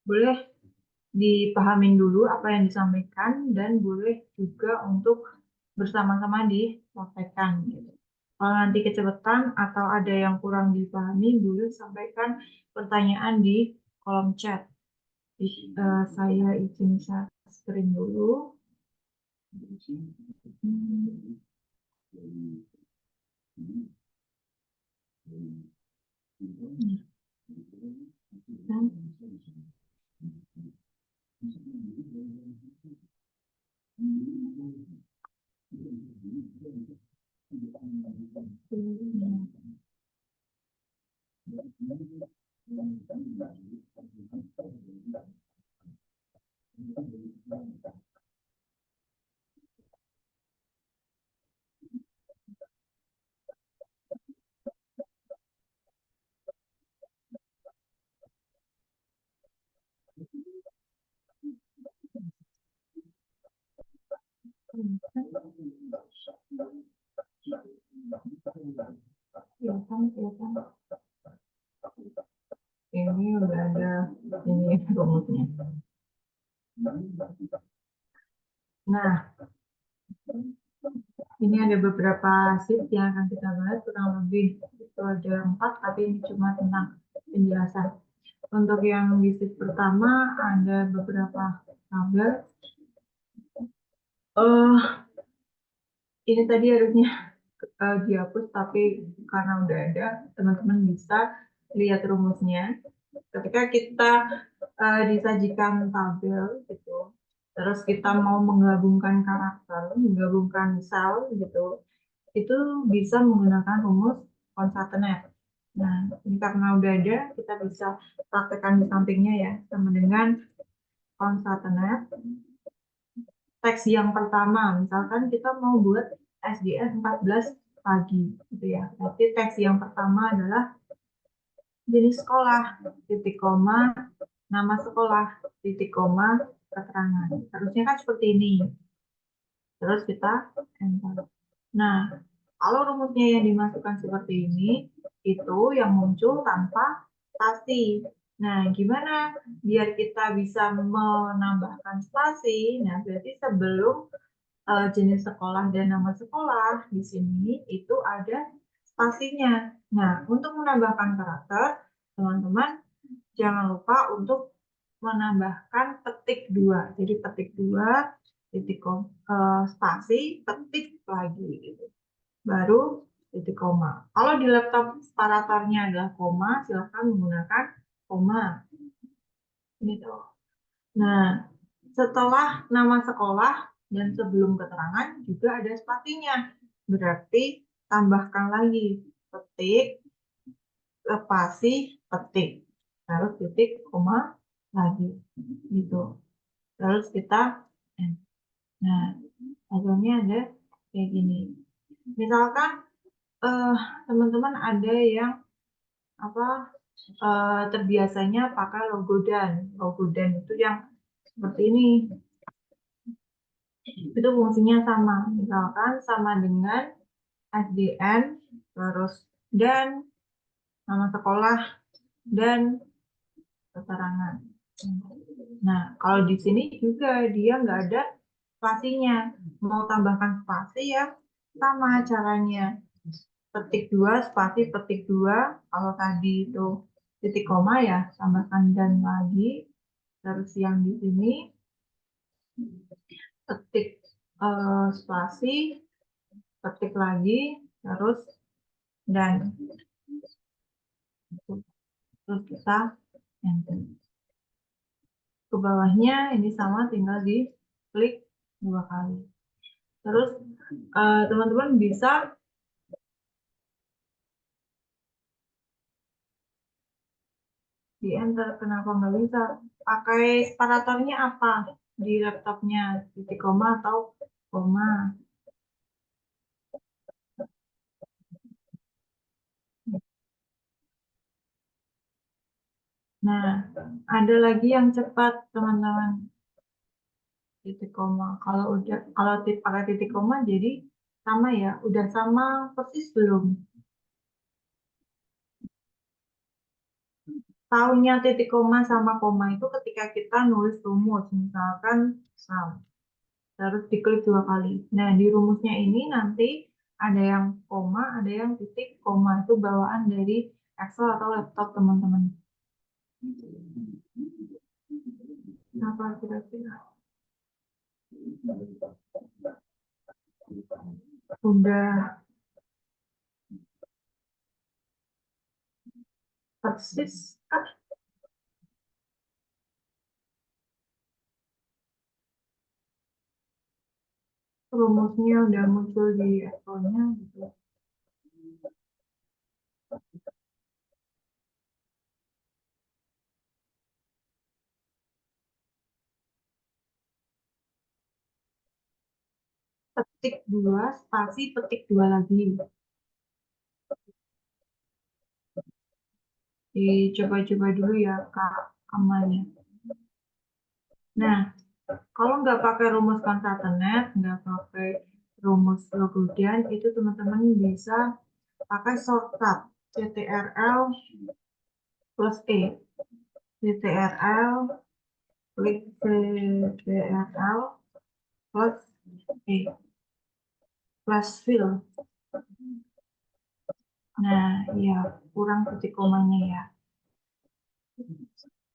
Boleh dipahamin dulu apa yang disampaikan dan boleh juga untuk bersama-sama dipraktekkan gitu. Kalau nanti kecepatan atau ada yang kurang dipahami, boleh sampaikan pertanyaan di kolom chat. Saya izin share screen dulu. Ini udah ada ini rumusnya. Nah, ini ada beberapa shift yang akan kita bahas, kurang lebih itu ada 4, tapi ini cuma tentang penjelasan. Untuk yang di shift pertama ada beberapa tabel. Ini tadi harusnya dihapus, tapi karena udah ada, teman-teman bisa lihat rumusnya. Ketika kita disajikan tabel gitu, terus kita mau menggabungkan karakter, menggabungkan sel gitu, itu bisa menggunakan rumus concatenate. Nah, ini karena udah ada, kita bisa praktekkan di sampingnya ya, sama dengan concatenate. Teks yang pertama, misalkan kita mau buat SDN 14 pagi, gitu ya. Berarti teks yang pertama adalah jenis sekolah, titik koma, nama sekolah, titik koma, keterangan. Harusnya kan seperti ini. Terus kita enter. Nah, kalau rumusnya yang dimasukkan seperti ini, itu yang muncul tanpa spasi. Nah, gimana biar kita bisa menambahkan spasi? Nah, berarti sebelum jenis sekolah dan nama sekolah di sini itu ada spasinya. Nah, untuk menambahkan karakter, teman-teman jangan lupa untuk menambahkan petik 2. Jadi petik 2 titik spasi petik lagi gitu. Baru titik koma. Kalau di laptop separatornya adalah koma, silakan menggunakan koma. Gitu. Nah, setelah nama sekolah dan sebelum keterangan juga ada spasinya. Berarti tambahkan lagi petik, spasi, petik. Terus titik, koma, lagi. Gitu. Terus kita, nah, hasilnya ada kayak gini. Misalkan teman-teman ada yang terbiasanya pakai logo dan itu yang seperti ini. Itu fungsinya sama, misalkan sama dengan SDN terus dan nama sekolah dan keterangan. Nah, kalau di sini juga dia nggak ada spasinya. Mau tambahkan spasi ya sama caranya. Petik 2 spasi petik 2. Kalau tadi itu titik koma ya tambahkan dan lagi. Terus yang di sini petik spasi, petik lagi, terus dan terus kita enter. Ke bawahnya ini sama, tinggal di klik 2 kali. Terus teman-teman bisa di enter. Kenapa nggak bisa? Pakai separatornya apa di laptopnya? Titik koma atau koma? Nah, ada lagi yang cepat, teman-teman. Titik koma. Kalau pakai titik koma jadi sama ya, udah sama persis belum? Taunya titik koma sama koma itu ketika kita nulis rumus, misalkan sum. Terus diklik 2 kali. Nah, di rumusnya ini nanti ada yang koma, ada yang titik koma. Itu bawaan dari Excel atau laptop teman-teman. Apa kira-kira? Udah persis kah? Rumusnya udah muncul di Excel-nya gitu. Petik 2, spasi petik 2 lagi. Dicoba-coba dulu ya Kak Amalnya. Nah, kalau nggak pakai rumus concatenate, nggak pakai rumus Lagrangian, itu teman-teman bisa pakai shortcut CTRL plus E. CTRL, klik CTRL plus E, plus fill. Nah, ya kurang titik komanya ya.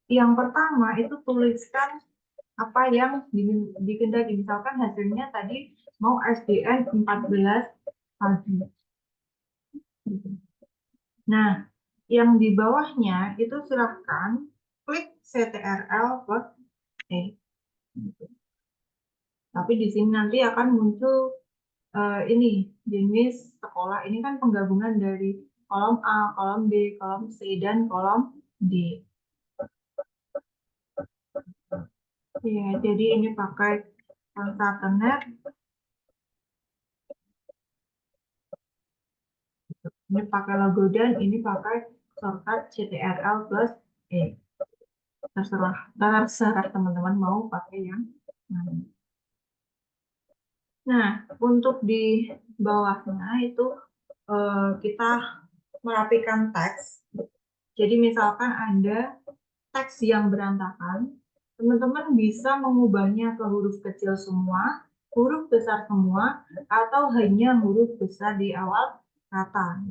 Yang pertama itu tuliskan apa yang dikendaki. Misalkan hasilnya tadi mau SDN 14 pagi. Nah, yang di bawahnya itu silahkan klik CTRL plus E. Tapi di sini nanti akan muncul ini jenis sekolah. Ini kan penggabungan dari kolom A, kolom B, kolom C, dan kolom D. Ya, jadi ini pakai concatenate. Ini pakai Lagrangian, ini pakai shortcut CTRL plus E. Terserah teman-teman mau pakai yang mana. Nah, untuk di bawahnya itu kita merapikan teks. Jadi misalkan ada teks yang berantakan, teman-teman bisa mengubahnya ke huruf kecil semua, huruf besar semua, atau hanya huruf besar di awal kata.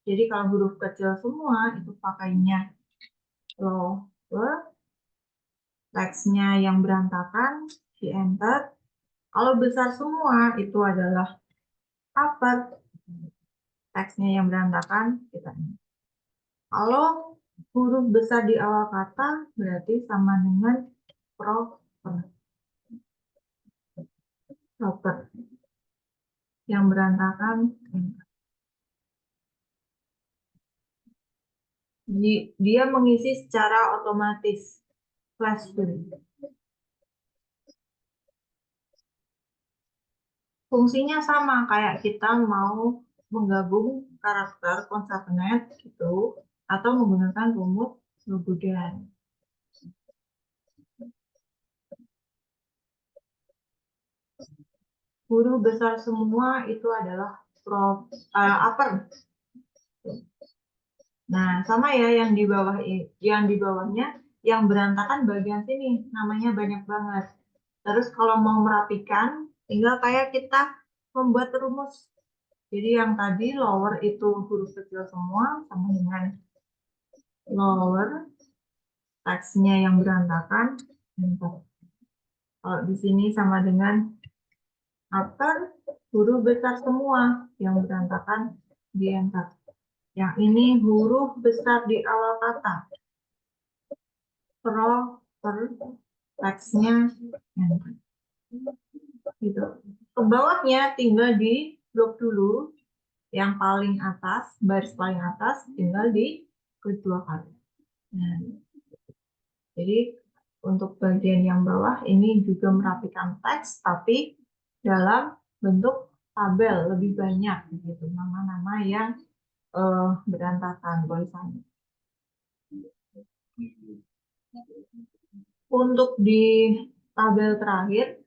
Jadi kalau huruf kecil semua itu pakainya lower, teksnya yang berantakan di enter. Kalau besar semua itu adalah upper, teksnya yang berantakan kita enter. Kalau huruf besar di awal kata berarti sama dengan proper. Proper. Yang berantakan enter. Dia mengisi secara otomatis flash fill. Fungsinya sama kayak kita mau menggabung karakter concatenate gitu atau menggunakan rumus Lagrangian. Huruf besar semua itu adalah upper. Nah, sama ya yang di bawahnya yang berantakan bagian sini namanya banyak banget. Terus kalau mau merapikan tinggal kayak kita membuat rumus. Jadi yang tadi lower itu huruf kecil semua sama dengan lower teksnya yang berantakan. Kalau di sini sama dengan upper huruf besar semua yang berantakan di enter. Yang ini huruf besar di awal kata. Per teksnya enter. Gitu. Ke bawahnya tinggal di blok dulu. Yang paling atas, baris paling atas tinggal di kedua kali. Nah, jadi untuk bagian yang bawah ini juga merapikan teks, tapi dalam bentuk tabel lebih banyak gitu, nama-nama yang berantakan tulisannya. Untuk di tabel terakhir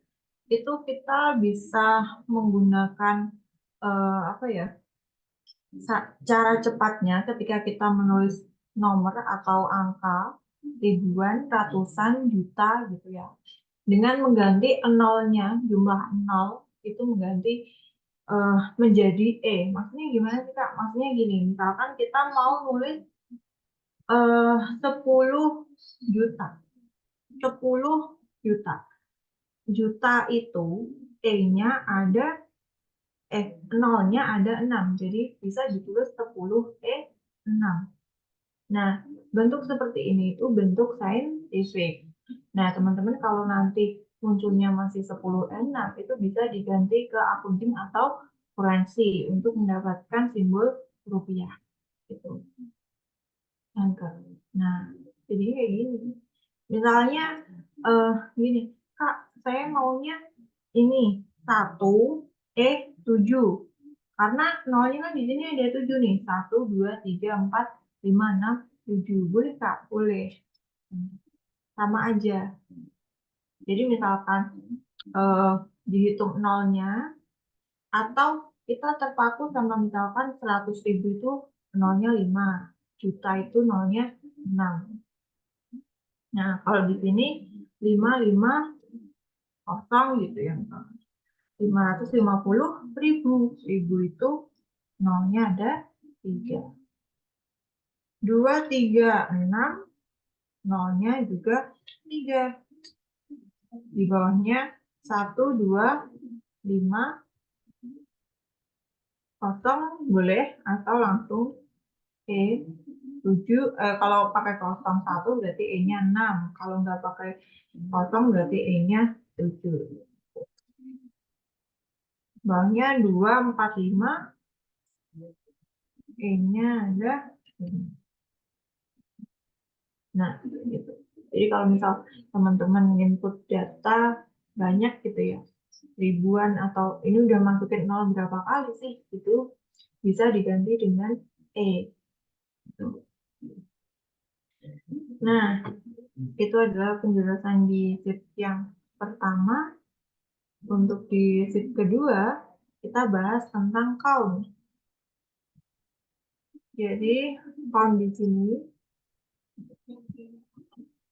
itu kita bisa menggunakan apa ya cara cepatnya ketika kita menulis nomor atau angka ribuan, ratusan, juta gitu ya. Dengan mengganti nolnya, jumlah nol itu mengganti menjadi E. Maksudnya gimana sih Kak? Maksudnya gini, misalkan kita mau nulis 10 juta. 10 juta. Juta itu E-nya ada nolnya ada 6. Jadi bisa ditulis 10E6. Nah, bentuk seperti ini itu bentuk saintifik. Nah, teman-teman kalau nanti munculnya masih 10E6 itu bisa diganti ke akunting atau kurensi untuk mendapatkan simbol rupiah. Gitu. Nah, jadi kayak gini. Misalnya gini, Kak, saya maunya ini 1E7. Karena nolnya kan di sini ada 7 nih. 1, 2, 3, 4, 5, 6, 7. Boleh, Kak? Boleh. Sama aja. Jadi misalkan dihitung nolnya, atau kita terpaku sama misalkan 100.000 itu nolnya 5. Juta itu nolnya 6. Nah, kalau di sini 5, 5, 0 gitu ya. 550.000. 1000 itu nolnya ada 3. 2, 3, 6, nolnya juga 3. Di bawahnya 1, 2, 5, 0 boleh, atau langsung E 7. Kalau pakai 01 berarti E-nya 6. Kalau nggak pakai 0 berarti E-nya 7. Bawahnya 2, 4, 5. E-nya ada 5. Nah, gitu. Jadi kalau misal teman-teman input data banyak gitu ya, ribuan atau ini udah masukin nol berapa kali sih, itu bisa diganti dengan E. Gitu. Nah, itu adalah penjelasan di sheet yang pertama. Untuk di sheet kedua, kita bahas tentang count. Jadi, count di sini,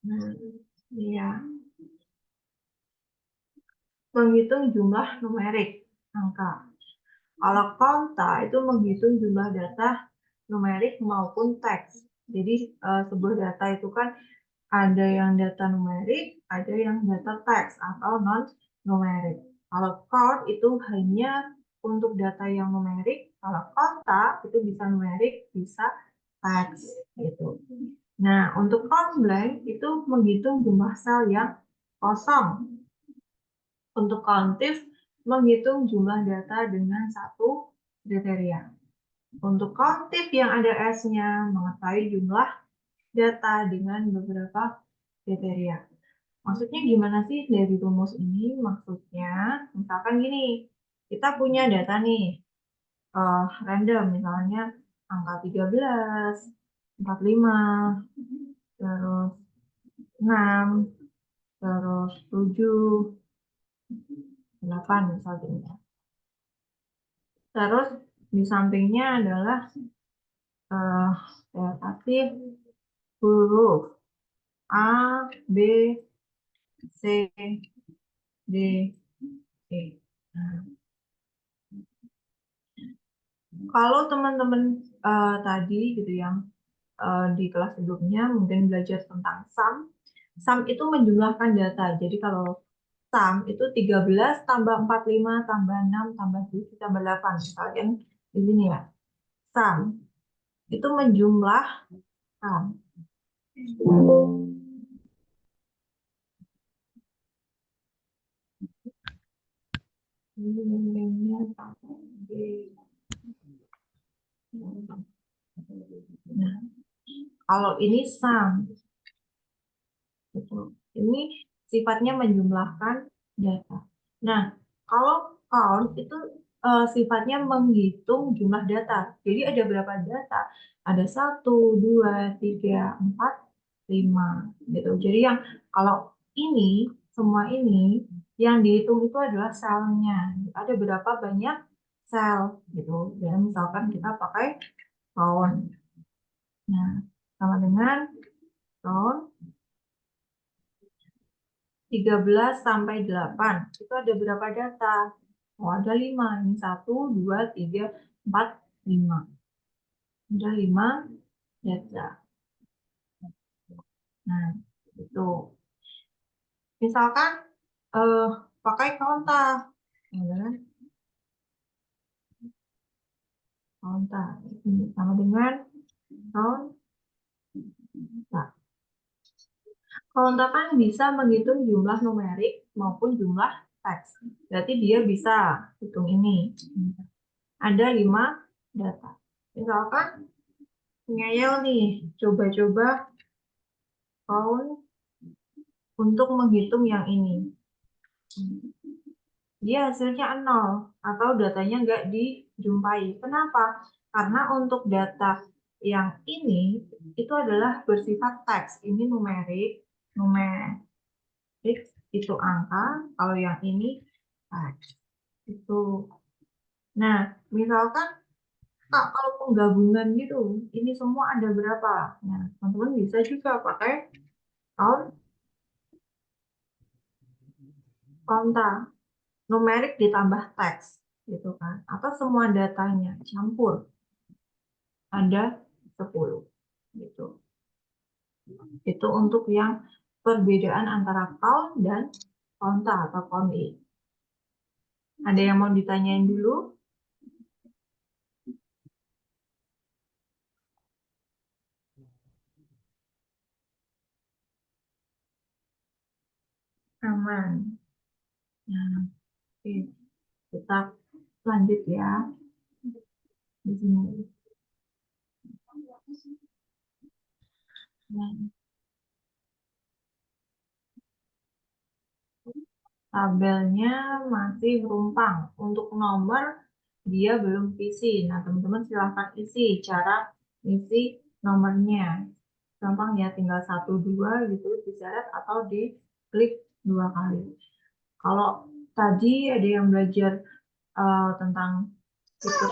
nah, ya, menghitung jumlah numerik angka. Kalau count itu menghitung jumlah data numerik maupun teks. Jadi, sebuah data itu kan ada yang data numerik, ada yang data teks atau non-numerik. Kalau count itu hanya untuk data yang numerik, kalau konta itu bisa numerik, bisa teks gitu. Nah, untuk count blank itu menghitung jumlah sel yang kosong. Untuk countif menghitung jumlah data dengan satu kriteria. Untuk countif yang ada S-nya mengetahui jumlah data dengan beberapa kriteria. Maksudnya gimana sih dari rumus ini? Maksudnya, misalkan gini, kita punya data nih, random, misalnya angka 13, 45, terus 6, terus 7, 8 misalnya. Terus di sampingnya adalah saya kasih huruf A, B, C, D, E. Nah, kalau teman-teman tadi gitu yang di kelas sebelumnya mungkin belajar tentang sum. Sum itu menjumlahkan data. Jadi kalau sum itu 13 tambah 45 tambah 6 tambah 7 tambah 8. Misalkan di sini ya. Sum itu menjumlah sum. Nah, kalau ini sum, ini sifatnya menjumlahkan data. Nah, kalau count itu sifatnya menghitung jumlah data. Jadi ada berapa data? Ada 1, 2, 3, 4, 5. Gitu. Jadi yang kalau ini, semua ini, yang dihitung itu adalah selnya. Ada berapa banyak sel. Gitu. Dan misalkan kita pakai count. Nah, sama dengan tahun 13 sampai 8. Itu ada berapa data? Oh, ada 5. Ini 1, 2, 3, 4, 5. Ada 5 data. Nah, itu. Misalkan pakai kontak. Kontak. Ini sama dengan kontak. Kontak kan bisa menghitung jumlah numerik maupun jumlah teks. Berarti dia bisa hitung ini. Ada 5 data. Misalkan ngeyel nih, coba-coba count untuk menghitung yang ini. Dia hasilnya 0 atau datanya nggak dijumpai. Kenapa? Karena untuk data yang ini itu adalah bersifat teks. Ini numerik itu angka. Kalau yang ini teks. Itu. Nah, misalkan Kak, kalau penggabungan gitu, ini semua ada berapa? Nah, teman-teman bisa juga pakai konta numerik ditambah teks, gitu kan? Atau semua datanya campur ada 10, gitu. Itu untuk yang perbedaan antara count dan konta atau count. Ada yang mau ditanyain dulu? Aman. Nah, oke. Kita lanjut ya. Di sini. Nah, tabelnya masih rumpang. Untuk nomor, dia belum isi. Nah, teman-teman silahkan isi cara isi nomornya. Gampang ya, tinggal 1, 2 gitu, diseret atau diklik 2 kali. Kalau tadi ada yang belajar tentang itu.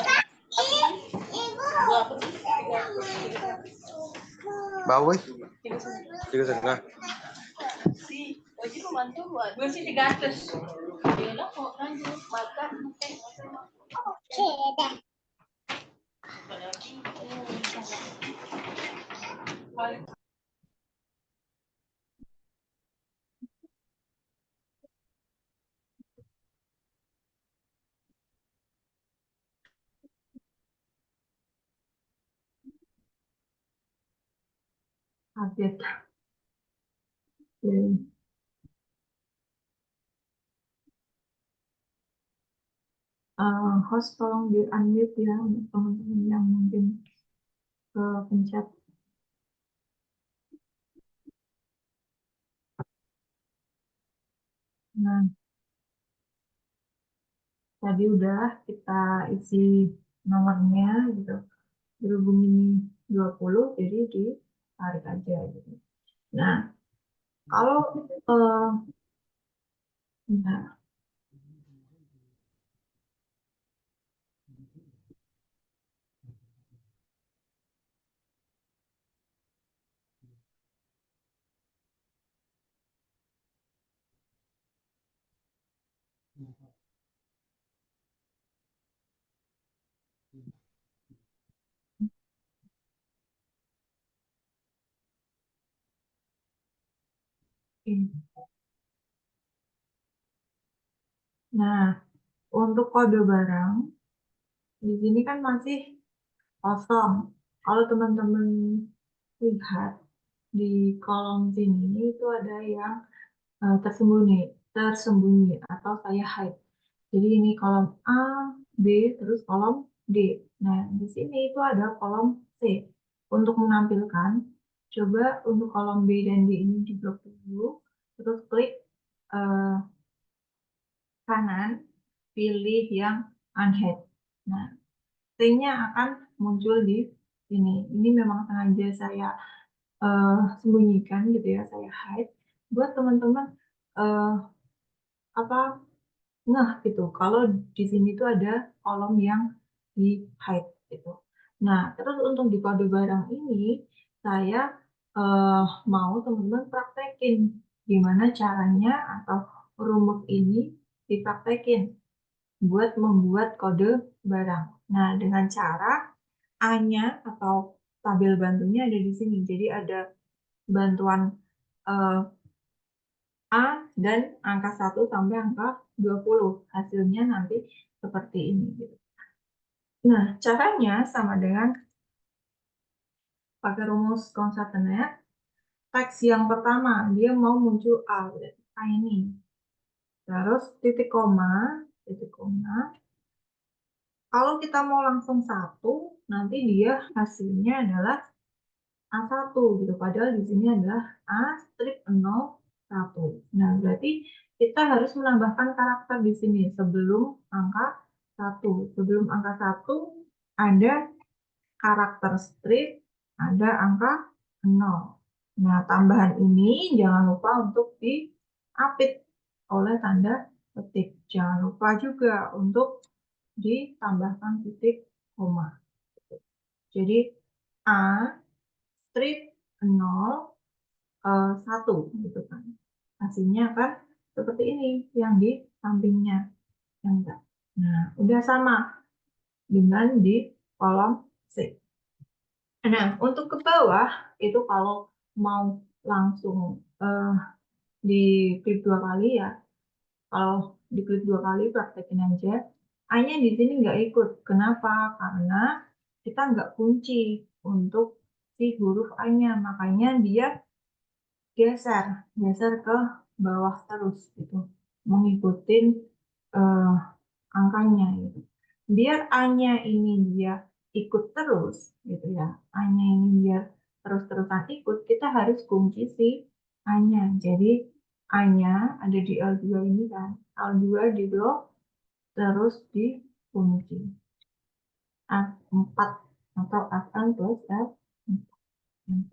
Bawa 3,5. Wajib membantu buat gue sih 300. Ya udah kok lanjut makan. Oke dah. Update. Host tolong di unmute ya untuk teman-teman yang mungkin pencet. Nah, tadi udah kita isi nomornya gitu. Berhubung ini 20, jadi ditarik aja gitu. Nah, kalau nah, nah, untuk kode barang di sini kan masih kosong. Kalau teman-teman lihat di kolom sini itu ada yang tersembunyi atau saya hide. Jadi ini kolom A, B, terus kolom D. Nah, di sini itu ada kolom C. Untuk menampilkan, coba untuk kolom B dan D ini diblok dulu, terus klik kanan, pilih yang unhide. Nah, C-nya akan muncul di sini. Ini memang sengaja saya sembunyikan gitu ya, saya hide. Buat teman-teman apa gitu. Kalau di sini tuh ada kolom yang di hide gitu. Nah, terus untuk di kode barang ini saya mau teman-teman praktekin gimana caranya atau rumus ini dipraktekin buat membuat kode barang. Nah, dengan cara A-nya atau tabel bantunya ada di sini. Jadi ada bantuan A dan angka 1 sampai angka 20. Hasilnya nanti seperti ini. Gitu. Nah, caranya sama dengan pakai rumus koncatenate. Teks yang pertama, dia mau muncul A, berarti A ini. Terus titik koma. Kalau kita mau langsung 1, nanti dia hasilnya adalah A1 gitu. Padahal di sini adalah A strip 01. Nah, berarti kita harus menambahkan karakter di sini sebelum angka 1. Sebelum angka 1 ada karakter strip, ada angka 0. Nah, tambahan ini jangan lupa untuk diapit oleh tanda petik. Jangan lupa juga untuk ditambahkan titik koma. Jadi A strip 0 1 gitu kan. Hasilnya kan seperti ini yang di sampingnya. Yang enggak. Nah, udah sama dengan di kolom C. Nah, untuk ke bawah itu kalau mau langsung di klik 2 kali ya. Kalau di klik 2 kali praktekin aja. A-nya di sini nggak ikut. Kenapa? Karena kita nggak kunci untuk si huruf A-nya. Makanya dia geser ke bawah terus gitu. Mengikuti angkanya gitu. Biar A-nya ini dia ikut terus gitu ya. A-nya ini biar terus-terusan ikut, kita harus kunci si A-nya. Jadi A-nya ada di L2 ini kan. L2 di blok terus dikunci. F4 atau Fn plus F4.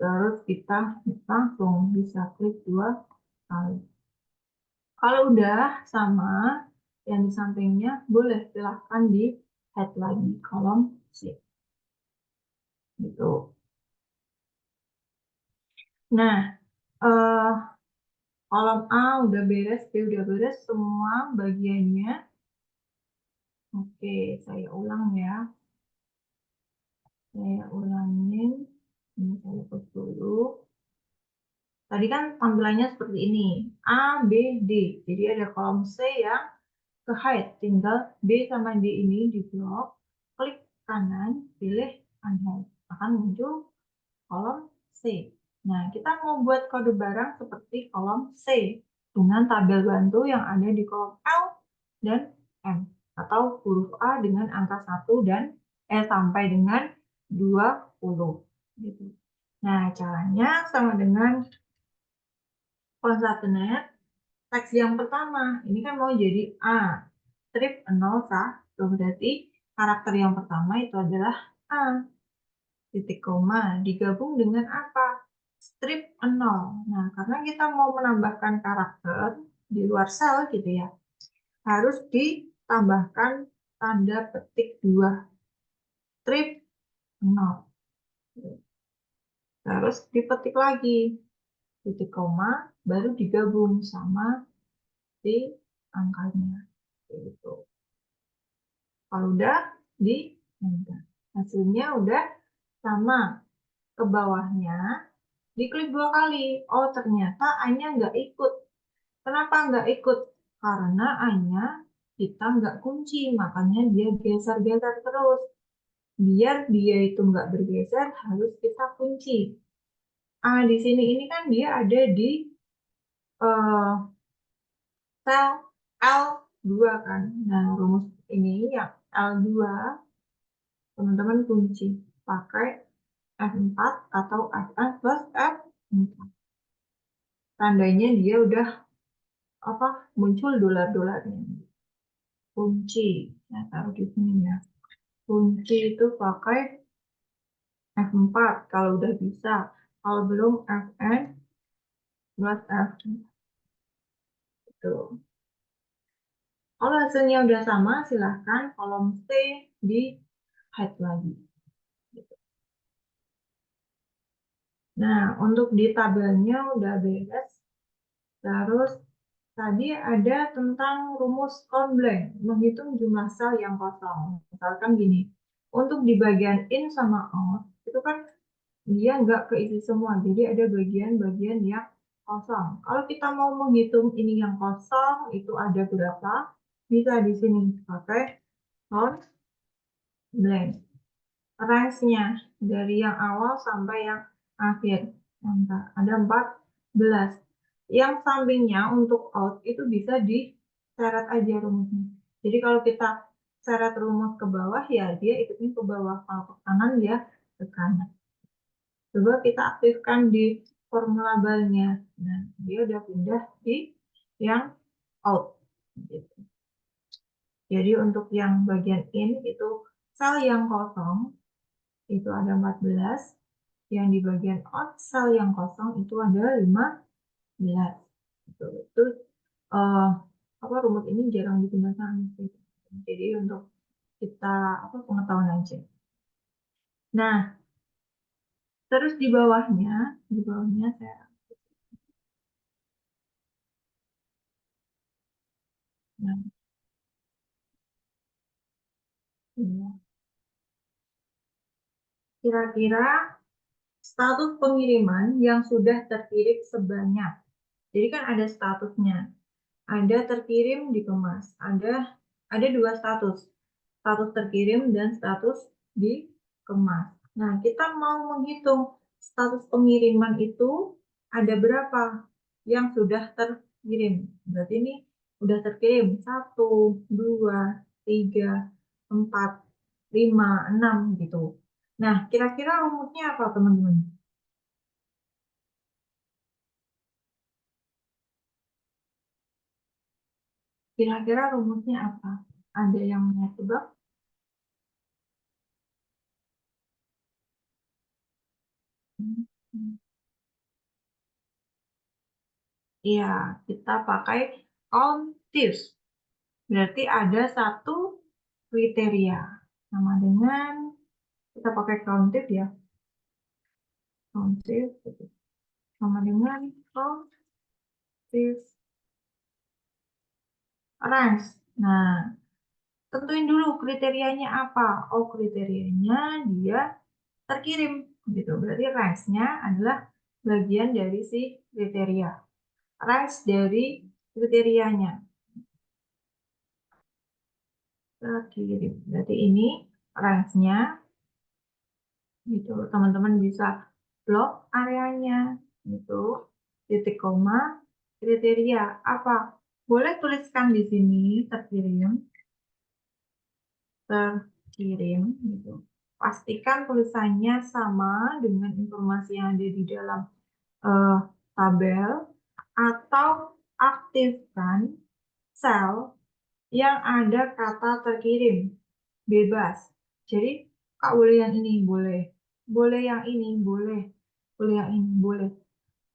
Terus kita langsung bisa klik 2 kali. Kalau udah sama yang di sampingnya, boleh silahkan di head lagi kolom C. Gitu. Nah, kolom A udah beres, B udah beres, semua bagiannya. Oke, saya ulang ya. Saya ulangin. Ini saya hapus dulu. Tadi kan tampilannya seperti ini. A, B, D. Jadi ada kolom C yang ke hide. Tinggal B sama D ini di blok. Klik kanan, pilih unhide. Akan muncul kolom C. Nah, kita mau buat kode barang seperti kolom C dengan tabel bantu yang ada di kolom L dan M. Atau huruf A dengan angka 1 dan sampai dengan 20. Gitu. Nah, caranya sama dengan concatenate teks yang pertama. Ini kan mau jadi A. Strip 01. Berarti karakter yang pertama itu adalah A. Titik koma digabung dengan apa? Strip 0. Nah, karena kita mau menambahkan karakter di luar sel gitu ya, harus ditambahkan tanda petik 2. Strip 0. Terus dipetik lagi. Titik koma baru digabung sama di angkanya. Gitu. Kalau udah di enter. Hasilnya udah sama. Ke bawahnya diklik 2 kali. Oh, ternyata A-nya nggak ikut. Kenapa nggak ikut? Karena A-nya kita nggak kunci, makanya dia geser-geser terus. Biar dia itu nggak bergeser, harus kita kunci. A di sini ini kan dia ada di sel L2 kan. Nah, rumus ini yang L2, teman-teman kunci. Pakai F4 atau Fn plus F4. Tandanya dia udah muncul dolar-dolarnya. Kunci. Nah, taruh di sini ya. Kunci itu pakai F4 kalau udah bisa. Kalau belum Fn plus F. Itu. Kalau hasilnya udah sama, silahkan kolom C di hide lagi. Nah, untuk di tabelnya udah beres. Terus tadi ada tentang rumus count blank, menghitung jumlah sel yang kosong. Misalkan gini, untuk di bagian in sama out, itu kan dia nggak keisi semua, jadi ada bagian-bagian yang kosong. Kalau kita mau menghitung ini yang kosong, itu ada berapa, bisa di sini pakai count blank. Range-nya dari yang awal sampai yang akhir. Ada 14. Yang sampingnya untuk out itu bisa diseret aja rumusnya. Jadi kalau kita seret rumus ke bawah ya dia ikutnya ke bawah. Kalau ke kanan ya ke kanan. Coba kita aktifkan di formula barnya. Nah, dia udah pindah di yang out. Gitu. Jadi untuk yang bagian in itu sel yang kosong itu ada 14. Yang di bagian out sel yang kosong itu ada 15. Itu apa rumus ini jarang digunakan sih. Jadi untuk kita apa pengetahuan aja. Nah, terus di bawahnya saya nah, ini. Kira-kira status pengiriman yang sudah terkirim sebanyak. Jadi kan ada statusnya. Ada terkirim dikemas. Ada dua status. Status terkirim dan status dikemas. Nah, kita mau menghitung status pengiriman itu ada berapa yang sudah terkirim. Berarti ini sudah terkirim 1, 2, 3, 4, 5, 6 gitu. Nah, kira-kira rumusnya apa, teman-teman? Kira-kira rumusnya apa? Ada yang mau tebak? Iya, kita pakai countif. Berarti ada satu kriteria. Sama dengan, kita pakai countif ya. Countif, sama dengan countif range. Nah, tentuin dulu kriterianya apa. Oh, kriterianya dia terkirim. Gitu. Berarti range-nya adalah bagian dari si kriteria. Range dari kriterianya. Terkirim. Berarti ini range-nya. Gitu, teman-teman bisa blok areanya. Gitu. Titik koma kriteria apa? Boleh tuliskan di sini terkirim gitu. Pastikan tulisannya sama dengan informasi yang ada di dalam tabel atau aktifkan sel yang ada kata terkirim bebas. Jadi Kak boleh yang ini boleh, boleh yang ini boleh, boleh yang ini boleh.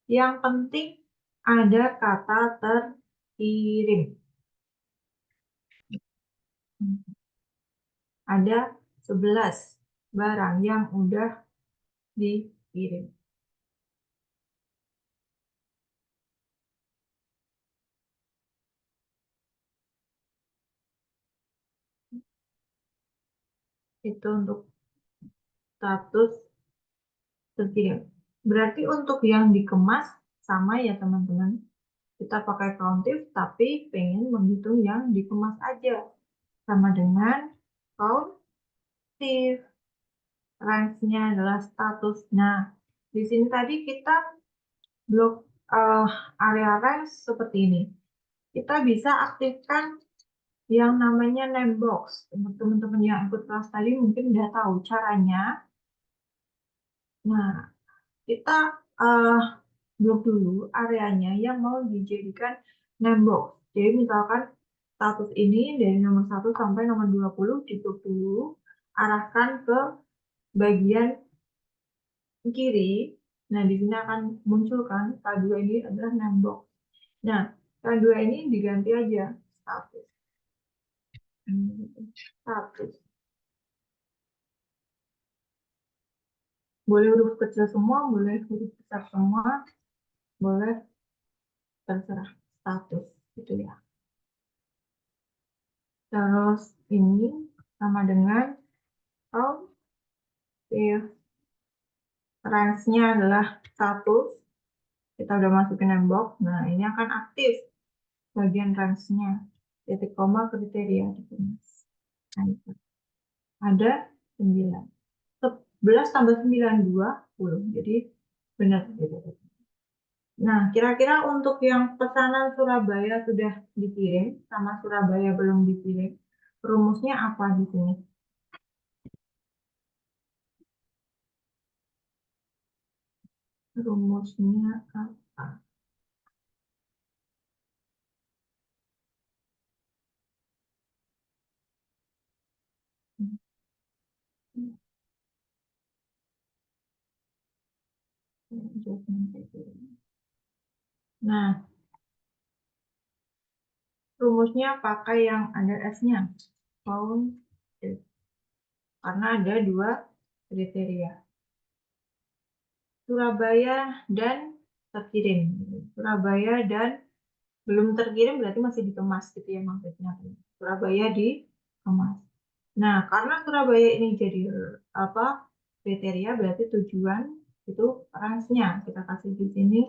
Yang penting ada kata terkirim. Ada 11 barang yang udah dikirim. Itu untuk status terkirim. Berarti untuk yang dikemas sama ya teman-teman. Kita pakai countif tapi pengen menghitung yang dikemas aja. Sama dengan countif. Range-nya adalah status. Nah, di sini tadi kita blok area range seperti ini. Kita bisa aktifkan yang namanya name box. Untuk teman-teman yang ikut kelas tadi mungkin udah tahu caranya. Nah, kita blok dulu areanya yang mau dijadikan name box. Jadi misalkan status ini dari nomor 1 sampai nomor 20 diblok dulu, arahkan ke bagian kiri. Nah, di sini akan muncul kan K2 ini adalah name box. Nah, K2 ini diganti aja status. Status. Boleh huruf kecil semua, boleh huruf besar semua, boleh terserah status gitu ya. Terus ini sama dengan if range-nya adalah status, kita udah masukin inbox, nah ini akan aktif bagian range-nya, titik koma kriteria dikemas. Nah, itu. Ada 9. 11 tambah 9, 20. Jadi benar gitu. Nah, kira-kira untuk yang pesanan Surabaya sudah dikirim sama Surabaya belum dikirim, rumusnya apa di sini? Rumusnya apa? Nah, rumusnya pakai yang ada S-nya. Karena ada 2 kriteria. Surabaya dan terkirim. Surabaya dan belum terkirim berarti masih dikemas gitu ya maksudnya. Surabaya dikemas. Nah, karena Surabaya ini jadi apa? Kriteria berarti tujuan itu range-nya. Kita kasih di sini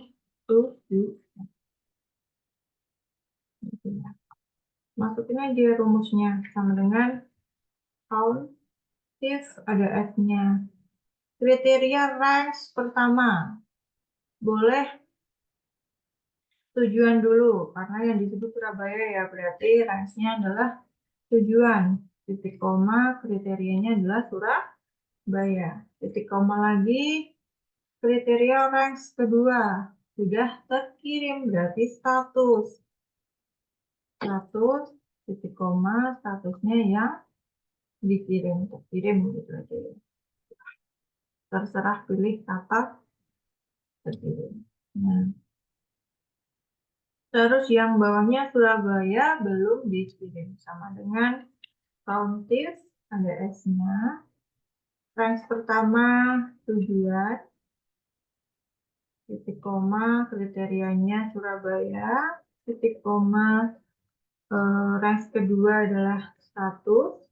tujuan. Masukin aja rumusnya sama dengan count if ada S-nya. Kriteria range pertama. Boleh tujuan dulu, karena yang disebut Surabaya ya berarti range-nya adalah tujuan. Titik koma kriterianya adalah Surabaya. Titik koma lagi kriteria range kedua. Sudah terkirim berarti status. Status titik koma statusnya yang dikirim, terkirim gitu aja ya. Terserah pilih kata terkirim. Nah, terus yang bawahnya Surabaya belum dikirim sama dengan countif ada S-nya. Range pertama tujuan titik koma kriterianya Surabaya titik koma range kedua adalah status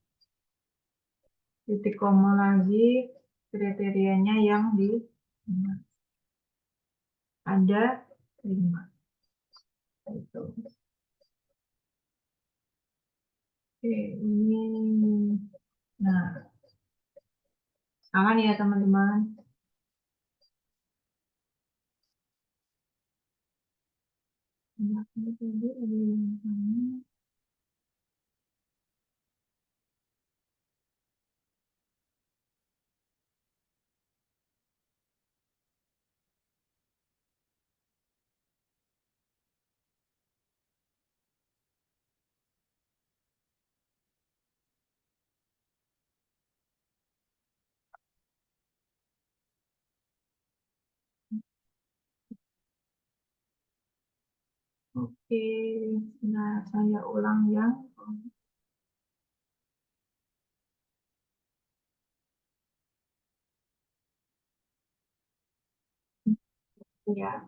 titik koma lagi kriterianya yang di ada 5 itu. Oke, ini nah aman ya teman-teman. Oke, nah saya ulang yang ya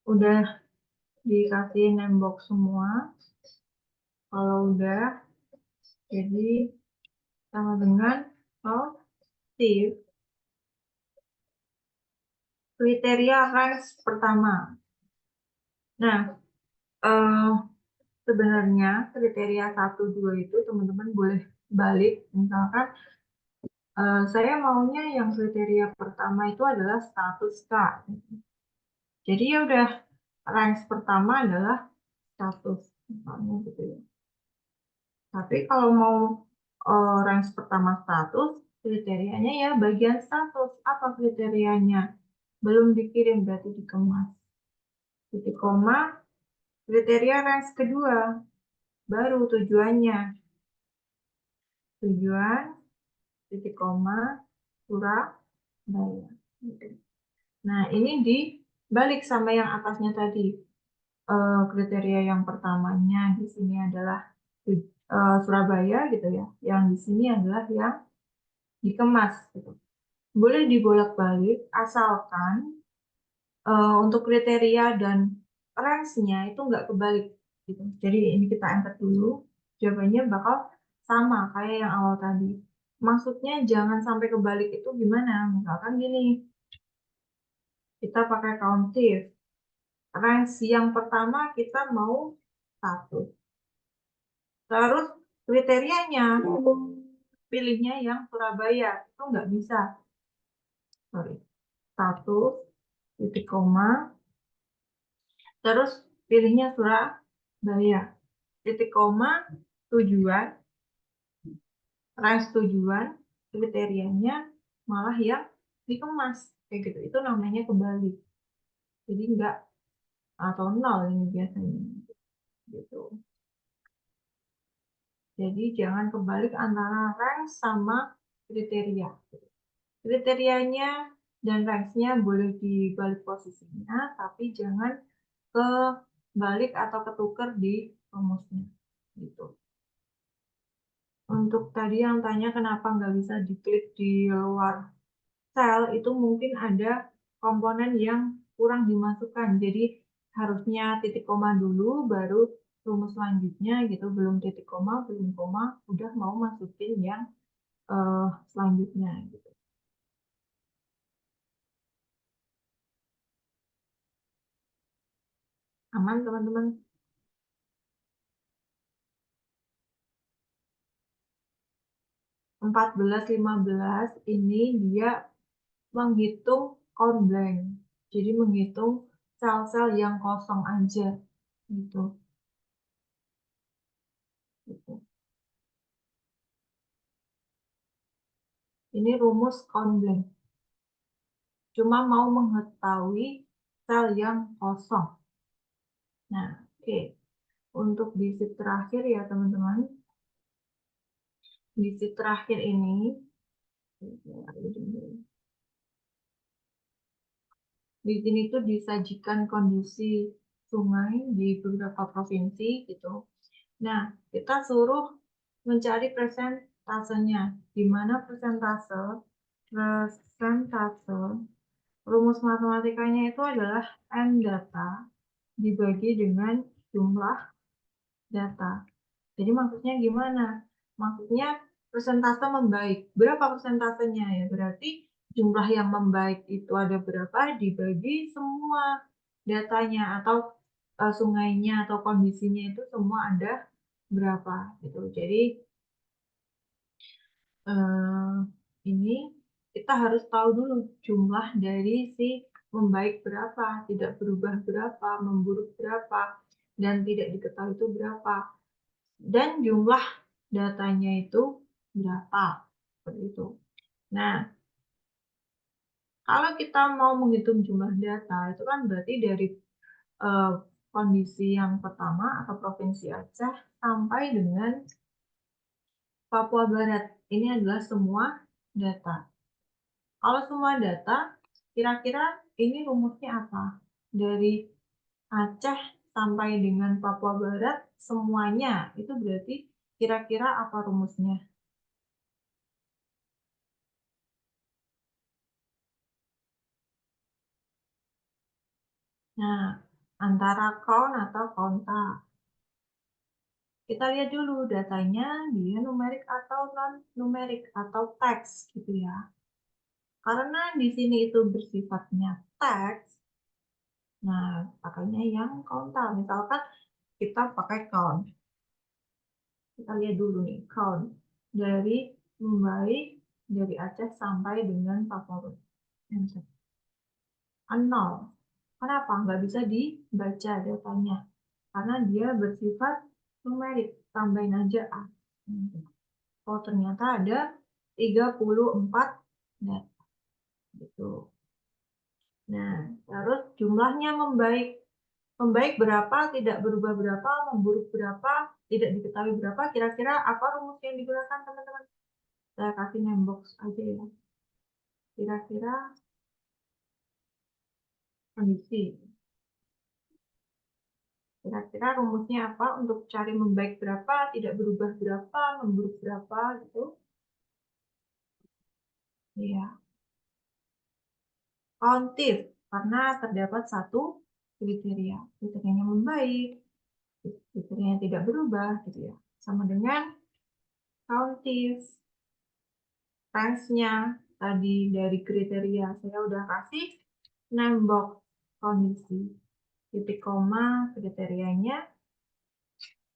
udah dikasih nembok semua. Kalau udah jadi sama dengan positif kriteria range pertama. Nah, sebenarnya kriteria 1, 2 itu teman-teman boleh balik. Misalkan saya maunya yang kriteria pertama itu adalah status K. Jadi ya udah range pertama adalah status. Misalnya gitu ya. Tapi kalau mau range pertama status, kriterianya ya bagian status. Apa kriterianya? Belum dikirim berarti dikemas. Titik koma, kriteria range kedua. Baru tujuannya. Tujuan, titik koma, Surabaya. Nah, ini dibalik sama yang atasnya tadi. Kriteria yang pertamanya di sini adalah Surabaya gitu ya. Yang di sini adalah yang dikemas gitu. Boleh dibolak-balik asalkan untuk kriteria dan range-nya itu nggak kebalik gitu. Jadi ini kita angkat dulu, jawabannya bakal sama kayak yang awal tadi. Maksudnya jangan sampai kebalik itu gimana? Misalkan gini, kita pakai countif. Range yang pertama kita mau 1. Terus kriterianya pilihnya yang Surabaya, itu nggak bisa. Sorry. 1, titik koma, terus pilihnya Surabaya, titik koma, tujuan, range tujuan, kriterianya malah yang dikemas kayak gitu, itu namanya kebalik. Jadi enggak atau 0 ini biasanya gitu. Jadi jangan kebalik antara range sama kriteria. Kriterianya dan range-nya boleh dibalik posisinya, tapi jangan kebalik atau ketuker di rumusnya gitu. Untuk tadi yang tanya kenapa nggak bisa diklik di luar sel, itu mungkin ada komponen yang kurang dimasukkan. Jadi harusnya titik koma dulu, baru rumus selanjutnya gitu. Belum titik koma, belum koma, udah mau masukin yang selanjutnya gitu. Aman teman-teman? 14-15 ini dia menghitung count blank. Jadi menghitung sel-sel yang kosong aja gitu. Ini rumus count blank. Cuma mau mengetahui sel yang kosong. Nah, oke. Untuk di sheet terakhir ya teman-teman. Di sheet terakhir ini di sini tuh disajikan kondisi sungai di beberapa provinsi gitu. Nah, kita suruh mencari persentasenya. Di mana persentase rumus matematikanya itu adalah N data dibagi dengan jumlah data. Jadi maksudnya gimana? Maksudnya persentase membaik. Berapa persentasenya ya? Berarti jumlah yang membaik itu ada berapa dibagi semua datanya atau sungainya atau kondisinya itu semua ada berapa gitu. Jadi ini kita harus tahu dulu jumlah dari si membaik berapa, tidak berubah berapa, memburuk berapa, dan tidak diketahui itu berapa. Dan jumlah datanya itu berapa. Seperti itu. Nah, kalau kita mau menghitung jumlah data, itu kan berarti dari kondisi yang pertama atau Provinsi Aceh sampai dengan Papua Barat. Ini adalah semua data. Kalau semua data, kira-kira ini rumusnya apa? Dari Aceh sampai dengan Papua Barat, semuanya. Itu berarti kira-kira apa rumusnya? Nah, antara count atau konta. Kita lihat dulu datanya, dia numerik atau non-numerik atau teks gitu ya. Karena di sini itu bersifatnya teks, nah pakainya yang konta. Misalkan kita pakai count. Kita lihat dulu nih, count. Dari Mumbai, dari Aceh sampai dengan Papua. 0. Kenapa? Nggak bisa dibaca datanya. Karena dia bersifat numerik. Tambahin aja A. Oh, ternyata ada 34 data. Gitu. Nah, terus jumlahnya membaik. Membaik berapa, tidak berubah berapa, memburuk berapa, tidak diketahui berapa. Kira-kira apa rumus yang digunakan, teman-teman? Saya kasih name box aja ya. Kira-kira kondisi. Kira-kira rumusnya apa untuk cari membaik berapa, tidak berubah berapa, memburuk berapa gitu. Ya. Countif, karena terdapat satu kriteria. Kriterianya membaik, kriterianya tidak berubah, gitu ya. Sama dengan countif. Range-nya tadi dari kriteria saya udah kasih, nembok kondisi. Titik koma kriterianya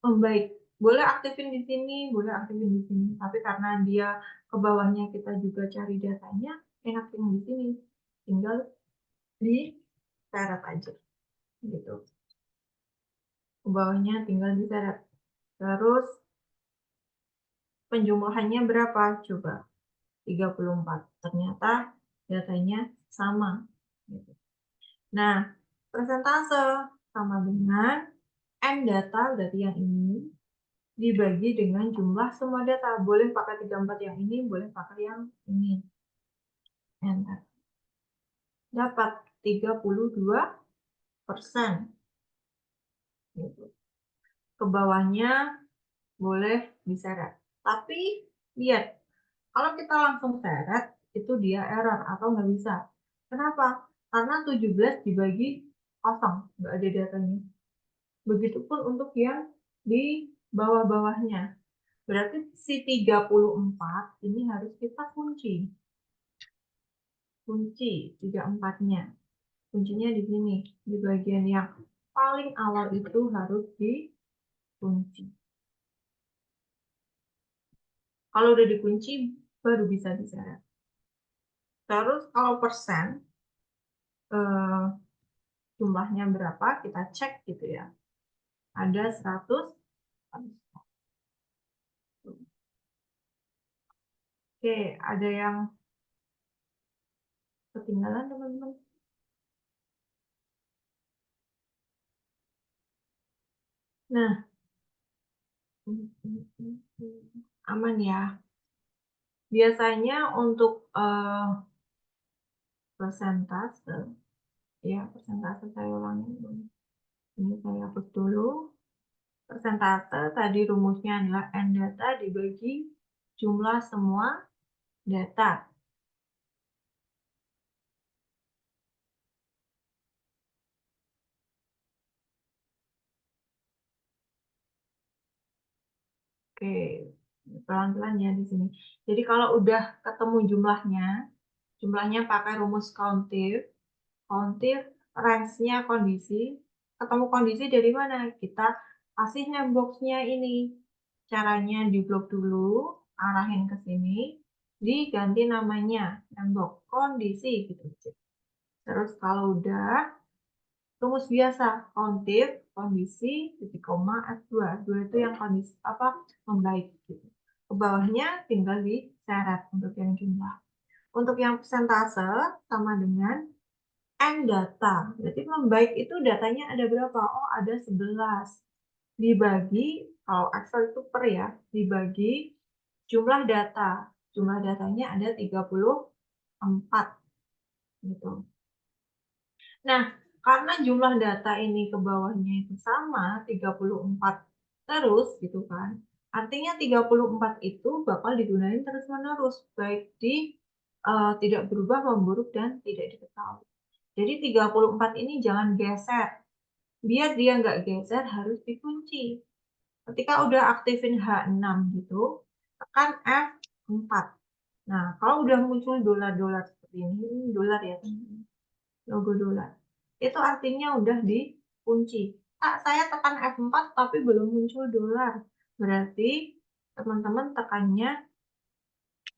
membaik. Boleh aktifin di sini, boleh aktifin di sini. Tapi karena dia ke bawahnya kita juga cari datanya, enakin di sini. Tinggal diseret aja. Gitu. Ke bawahnya tinggal diseret. Terus penjumlahannya berapa? Coba. 34. Ternyata datanya sama. Gitu. Nah, persentase sama dengan N data, berarti yang ini, dibagi dengan jumlah semua data. Boleh pakai 34 yang ini, boleh pakai yang ini. Enter. Dapat 32%. Gitu. Ke bawahnya boleh diseret. Tapi lihat, kalau kita langsung seret, itu dia error atau nggak bisa. Kenapa? Karena 17 dibagi kosong, nggak ada datanya. Begitupun untuk yang di bawah-bawahnya. Berarti si 34 ini harus kita kunci. Kunci 34-nya. Kuncinya di sini. Di bagian yang paling awal itu harus dikunci. Kalau udah dikunci, baru bisa diseret. Terus kalau persen, jumlahnya berapa, kita cek gitu ya. Ada 100. Oke, ada yang ketinggalan teman-teman? Nah, aman ya. Biasanya untuk persentase, ya persentase saya ulangi dulu. Ini saya hapus dulu. Persentase tadi rumusnya adalah N data dibagi jumlah semua data. Oke, pelan-pelan ya di sini. Jadi kalau udah ketemu jumlahnya pakai rumus countif, range-nya kondisi, ketemu kondisi dari mana? Kita kasih name box-nya ini. Caranya di blok dulu, arahin ke sini, diganti namanya, name box, kondisi gitu. Terus kalau udah, rumus biasa, countif, kondisi, titik koma, F2. F2 itu yang kondisi membaik gitu. Ke bawahnya tinggal diseret untuk yang jumlah. Untuk yang persentase sama dengan N data. Berarti membaik itu datanya ada berapa? Oh, ada 11. Dibagi, kalau Excel itu per ya, dibagi jumlah data. Jumlah datanya ada 34. Gitu. Nah, karena jumlah data ini ke bawahnya itu sama, 34 terus gitu kan. Artinya 34 itu bakal digunakan terus-menerus, baik di tidak berubah, memburuk, dan tidak diketahui. Jadi 34 ini jangan geser. Biar dia nggak geser harus dikunci. Ketika udah aktifin H6 gitu, tekan F4. Nah, kalau udah muncul dolar-dolar seperti ini dolar ya, logo dolar. Itu artinya udah dikunci. Saya tekan F4 tapi belum muncul dolar. Berarti teman-teman tekannya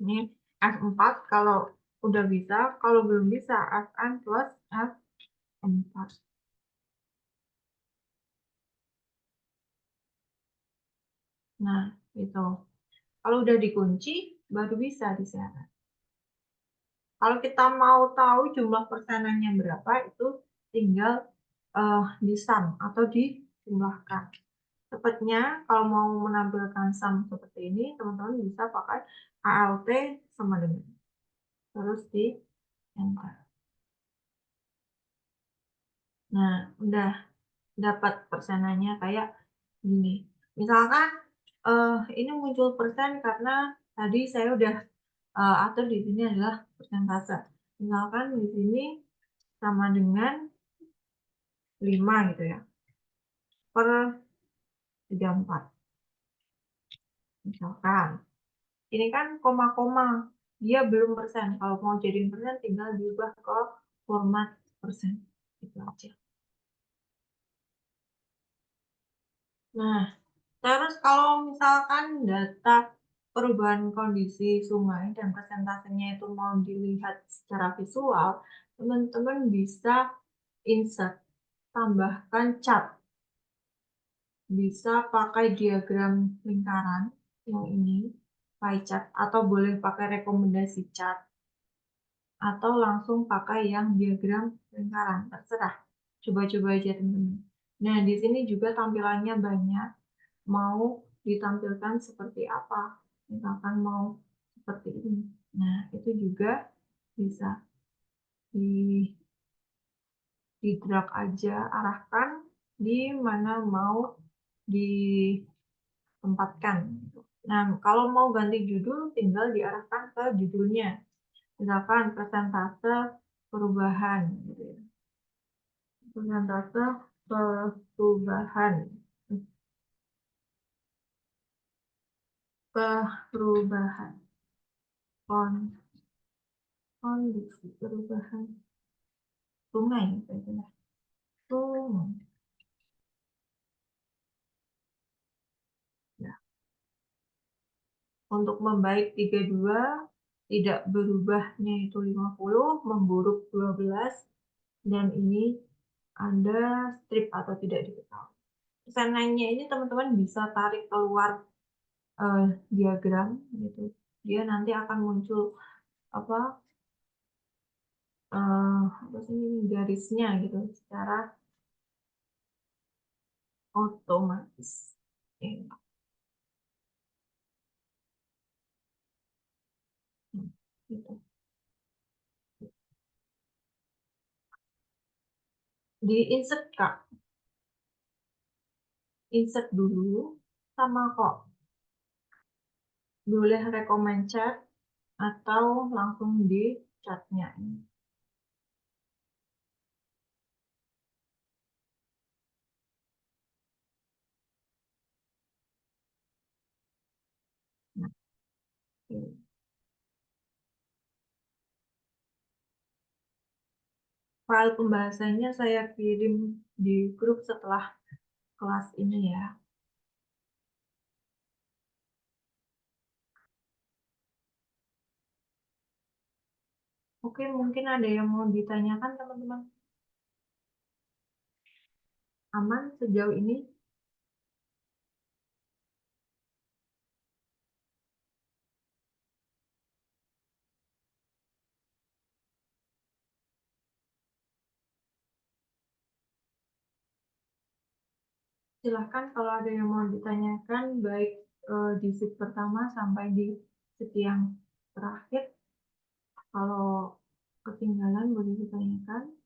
ini F4 kalau udah bisa, kalau belum bisa Fn plus F4. Nah, itu. Kalau udah dikunci, baru bisa diseret. Kalau kita mau tahu jumlah persenannya berapa, itu tinggal di sum atau dijumlahkan. Tepatnya, kalau mau menampilkan sum seperti ini, teman-teman bisa pakai ALT sama dengan. Terus di enter. Nah, udah dapat persenannya kayak gini. Misalkan ini muncul persen karena tadi saya udah atau di sini adalah persentase. Misalkan di sini sama dengan 5 gitu ya, per 34. Misalkan, ini kan koma-koma, dia belum persen. Kalau mau jadiin persen, tinggal diubah ke format persen. Itu aja. Nah, terus kalau misalkan data perubahan kondisi sungai dan persentasenya itu mau dilihat secara visual, teman-teman bisa insert, tambahkan chart. Bisa pakai diagram lingkaran yang ini, pie chart, atau boleh pakai rekomendasi chart, atau langsung pakai yang diagram lingkaran, terserah. Coba-coba aja teman-teman. Nah, di sini juga tampilannya banyak. Mau ditampilkan seperti apa? Misalkan mau seperti ini. Nah, itu juga bisa di drag aja, arahkan di mana mau ditempatkan. Nah, kalau mau ganti judul, tinggal diarahkan ke judulnya. Misalkan persentase perubahan, gitu ya. Persentase perubahan. Perubahan. Kondisi perubahan sungai, kayaknya. Sungai. Ya. Untuk membaik 32, tidak berubahnya itu 50, memburuk 12, dan ini ada strip atau tidak diketahui. Pesanannya ini teman-teman bisa tarik keluar diagram gitu. Dia nanti akan muncul apa sih ini garisnya gitu secara otomatis. Gitu. Di insert Kak. Insert dulu sama kok. Boleh recommend chat atau langsung di chatnya ini. Nah, ini. File pembahasannya saya kirim di grup setelah kelas ini ya. Oke, mungkin ada yang mau ditanyakan teman-teman? Aman sejauh ini? Silahkan kalau ada yang mau ditanyakan, baik di sheet pertama sampai di sheet yang terakhir. Kalau ketinggalan boleh ditanyakan.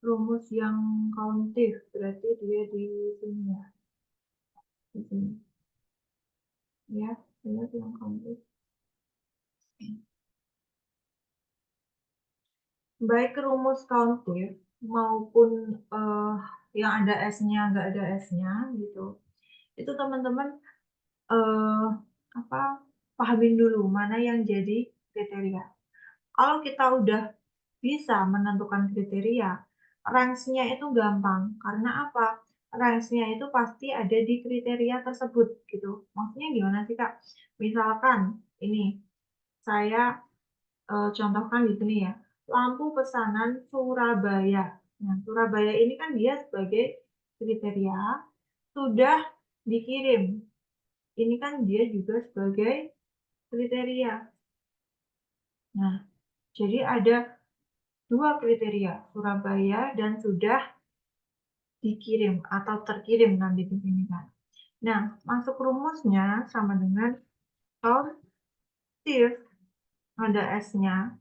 Rumus yang kauntif, berarti dia di sini ya. Di sini. Ya, lihat yang kauntif. Baik rumus kauntif maupun yang ada S-nya, nggak ada S-nya gitu. Itu teman-teman pahamin dulu mana yang jadi kriteria. Kalau kita udah bisa menentukan kriteria, range-nya itu gampang. Karena apa? Range-nya itu pasti ada di kriteria tersebut gitu. Maksudnya gimana sih Kak? Misalkan ini saya contohkan di sini ya, lampu pesanan Surabaya. Nah, Surabaya ini kan dia sebagai kriteria sudah dikirim. Ini kan dia juga sebagai kriteria. Nah, jadi ada 2 kriteria, Surabaya dan sudah dikirim atau terkirim nanti di sini kan. Nah, masuk rumusnya sama dengan kauntif, ada S-nya.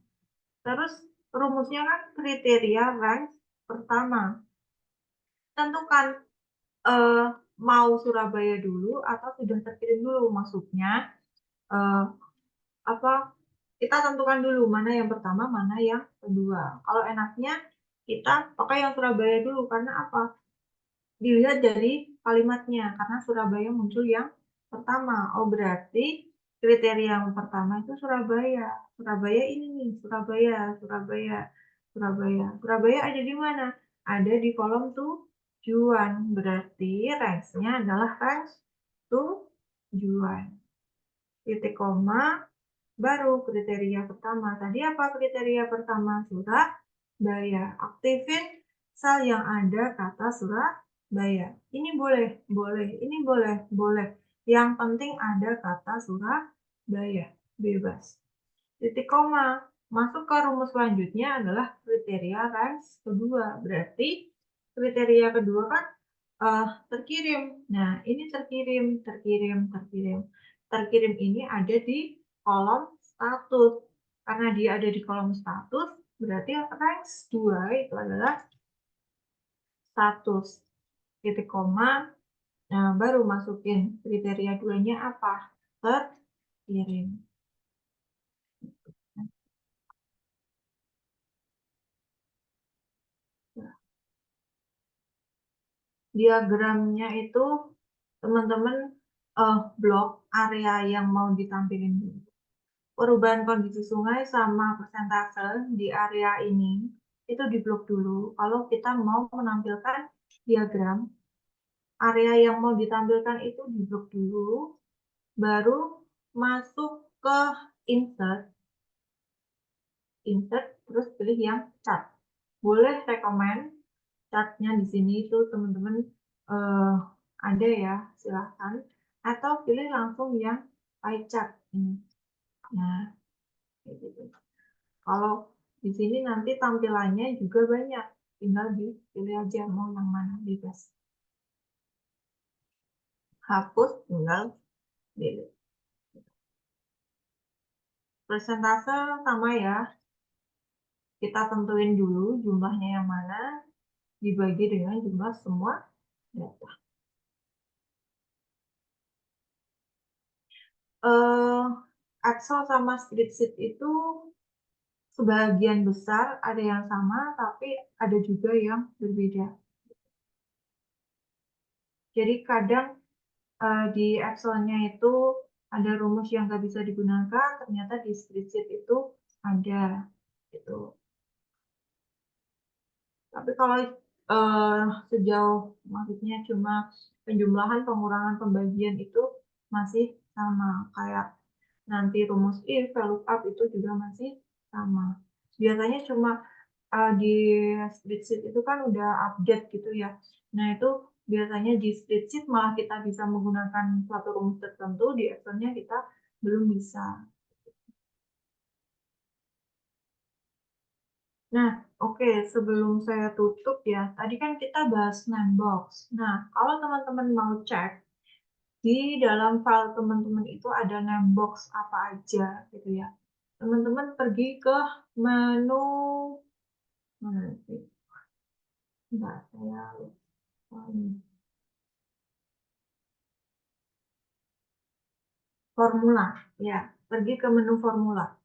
Terus rumusnya kan kriteria range pertama. Tentukan mau Surabaya dulu atau sudah terkirim dulu? Maksudnya kita tentukan dulu mana yang pertama, mana yang kedua. Kalau enaknya kita pakai yang Surabaya dulu, karena apa? Dilihat dari kalimatnya, karena Surabaya muncul yang pertama. Oh, berarti kriteria yang pertama itu Surabaya. Surabaya ini nih, Surabaya, Surabaya, Surabaya. Surabaya ada di mana? Ada di kolom tujuan. Berarti range-nya adalah range tujuan. Titik koma, baru kriteria pertama. Tadi apa kriteria pertama? Surabaya. Aktifin sel yang ada kata Surabaya. Ini boleh, boleh. Ini boleh, boleh. Yang penting ada kata Surabaya. Bebas. Titik koma. Masuk ke rumus selanjutnya adalah kriteria range kedua. Berarti kriteria kedua kan terkirim. Nah, ini terkirim, terkirim, terkirim. Terkirim ini ada di kolom status. Karena dia ada di kolom status, berarti range 2 itu adalah status. Titik koma, nah baru masukin kriteria 2-nya apa? Terkirim. Diagramnya itu teman-teman blok area yang mau ditampilin dulu. Perubahan kondisi sungai sama persentase di area ini itu di blok dulu. Kalau kita mau menampilkan diagram, area yang mau ditampilkan itu di blok dulu, baru masuk ke insert, terus pilih yang chart. Boleh rekomend chartnya di sini itu teman-teman ada ya, silahkan. Atau pilih langsung yang pie chart ini. Nah, kayak gitu. Kalau di sini nanti tampilannya juga banyak, tinggal dipilih aja mau yang mana, bebas. Hapus, tinggal delete. Persentase sama ya, kita tentuin dulu jumlahnya yang mana, dibagi dengan jumlah semua data. Excel sama spreadsheet itu sebagian besar ada yang sama, tapi ada juga yang berbeda. Jadi kadang di Excel-nya itu ada rumus yang nggak bisa digunakan, ternyata di spreadsheet itu ada. Gitu. Tapi kalau sejauh maksudnya cuma penjumlahan, pengurangan, pembagian itu masih sama. Kayak nanti rumus if, VLOOKUP itu juga masih sama. Biasanya cuma di spreadsheet itu kan udah update gitu ya. Nah itu biasanya di spreadsheet malah kita bisa menggunakan suatu rumus tertentu, di Excel-nya kita belum bisa. Nah, oke, sebelum saya tutup ya, tadi kan kita bahas Namebox. Nah, kalau teman-teman mau cek, di dalam file teman-teman itu ada Namebox apa aja gitu ya. Teman-teman pergi ke menu, mana sih? Enggak, saya lupa nih. Formula, ya, pergi ke menu formula.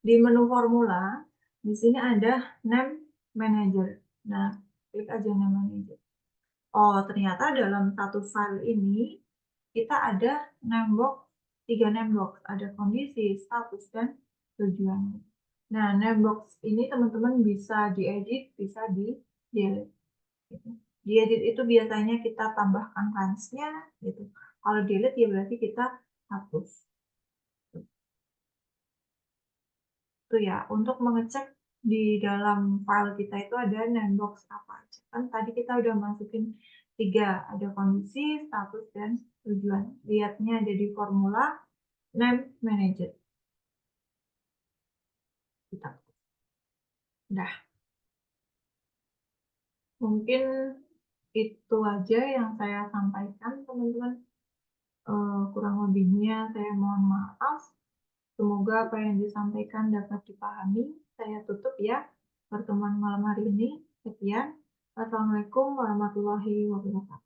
Di menu formula, di sini ada Name Manager. Nah, klik aja Name Manager. Oh, ternyata dalam satu file ini kita ada namebox, 3 namebox, ada kondisi, status, dan tujuan. Nah, namebox ini teman-teman bisa diedit, bisa di-delete. Gitu. Diedit itu biasanya kita tambahkan range-nya, gitu. Kalau delete ya berarti kita hapus. Itu ya, untuk mengecek di dalam file kita itu ada namebox apa aja. Kan tadi kita udah masukin 3, ada kondisi, status, dan tujuan. Lihatnya ada di formula name manager. Kita udah. Mungkin itu aja yang saya sampaikan, teman-teman. Kurang lebihnya saya mohon maaf. Semoga apa yang disampaikan dapat dipahami. Saya tutup ya pertemuan malam hari ini. Sekian. Wassalamualaikum warahmatullahi wabarakatuh.